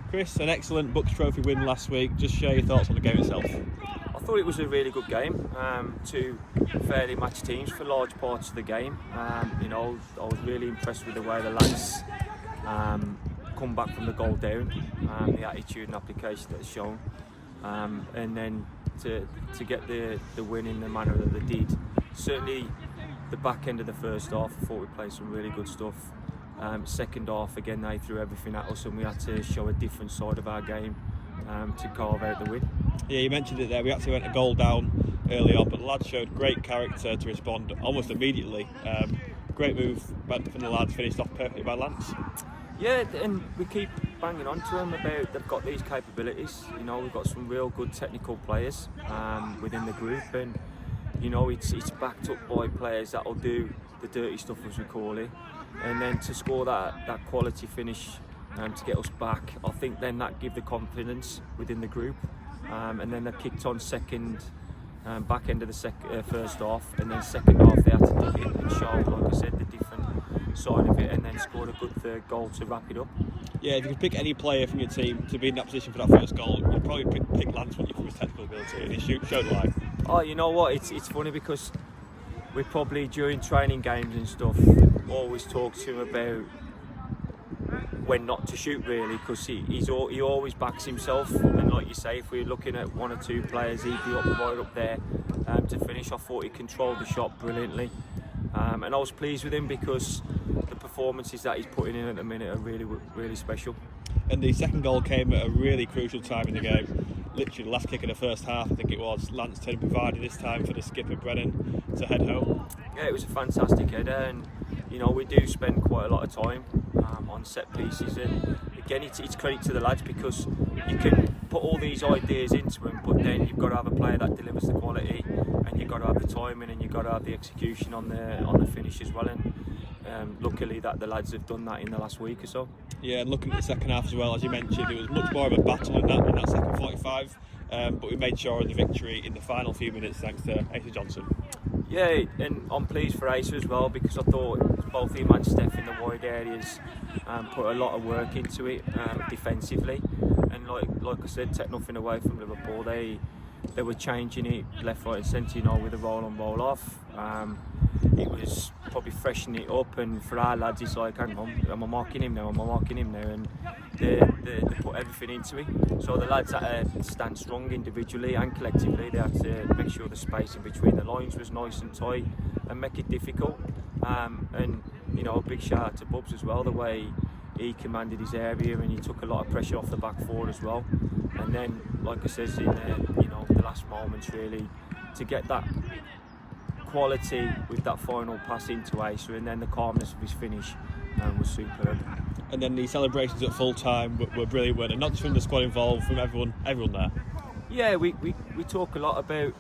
Chris, an excellent Bucks Trophy win last week. Just share your thoughts on the game itself. I thought it was a really good game. Two fairly matched teams for large parts of the game. I was really impressed with the way the lads come back from the goal down, the attitude and application that it's shown, and then to get the win in the manner that they did. Certainly, the back end of the first half, I thought we played some really good stuff. Second half, again, they threw everything at us, and we had to show a different side of our game to carve out the win. Yeah, you mentioned it there. We actually went a goal down early on, but the lads showed great character to respond almost immediately. Great move from the lads, finished off perfectly by Lance. Yeah, and we keep banging on to them about they've got these capabilities. We've got some real good technical players within the group, and it's backed up by players that'll do the dirty stuff, as we call it, and then to score that quality finish to get us back. I think then that give the confidence within the group, and then they kicked on back end of the first half, and then second half they had to dig in and show, like I said, the different side of it, and then scored a good third goal to wrap it up. Yeah, if you could pick any player from your team to be in that position for that first goal, you'd probably pick Lance, wouldn't you, from his technical ability, and he showed live. Oh, you know what? It's funny because we probably during training games and stuff always talk to him about when not to shoot, really, because he always backs himself, and like you say, if we're looking at one or two players, he'd be right up there to finish. I thought he controlled the shot brilliantly, and I was pleased with him because the performances that he's putting in at the minute are really, really special. And the second goal came at a really crucial time in the game. Literally the last kick of the first half, I think it was. Lance turned provided this time for the skipper Brennan to head home. Yeah, it was a fantastic header, and we do spend quite a lot of time on set pieces, and again it's credit to the lads because you can put all these ideas into them, but then you've got to have a player that delivers the quality, and you've got to have the timing, and you've got to have the execution on the finish as well, and luckily that the lads have done that in the last week or so. Yeah, and looking at the second half as well, as you mentioned, it was much more of a battle in that second 45, but we made sure of the victory in the final few minutes thanks to Asa Johnson. Yeah, and I'm pleased for Asa as well because I thought both him and Steph in the wide areas put a lot of work into it defensively, and like I said, take nothing away from Liverpool. They were changing it left, right and centre, with a roll on, roll off. It was probably freshening it up, and for our lads it's like, hang on, am I marking him now, and they put everything into it. So the lads had to stand strong individually and collectively. They had to make sure the space in between the lines was nice and tight and make it difficult, and a big shout out to Bubs as well, the way he commanded his area, and he took a lot of pressure off the back four as well. And then, like I said, in the last moments really, to get that quality with that final pass into Asa, and then the calmness of his finish was superb. And then the celebrations at full time were brilliant, weren't they? Not just from the squad involved, from everyone there. Yeah, we talk a lot about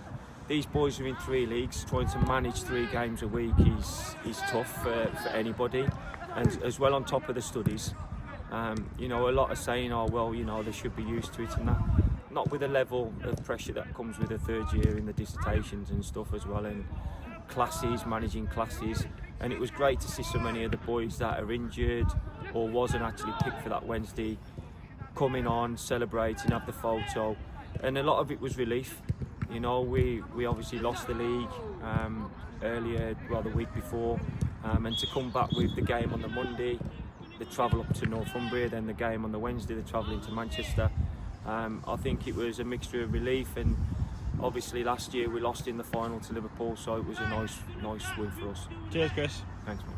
these boys who are in 3 leagues. Trying to manage 3 games a week is tough for anybody, and as well on top of the studies. A lot are saying, they should be used to it, and that. Not with the level of pressure that comes with a third year in the dissertations and stuff as well, and managing classes. And it was great to see so many of the boys that are injured or wasn't actually picked for that Wednesday coming on, celebrating, have the photo, and a lot of it was relief. We obviously lost the league the week before, and to come back with the game on the Monday, the travel up to Northumbria, then the game on the Wednesday, the travel into Manchester. I think it was a mixture of relief, and obviously last year we lost in the final to Liverpool, so it was a nice win for us. Cheers, Chris. Thanks, mate.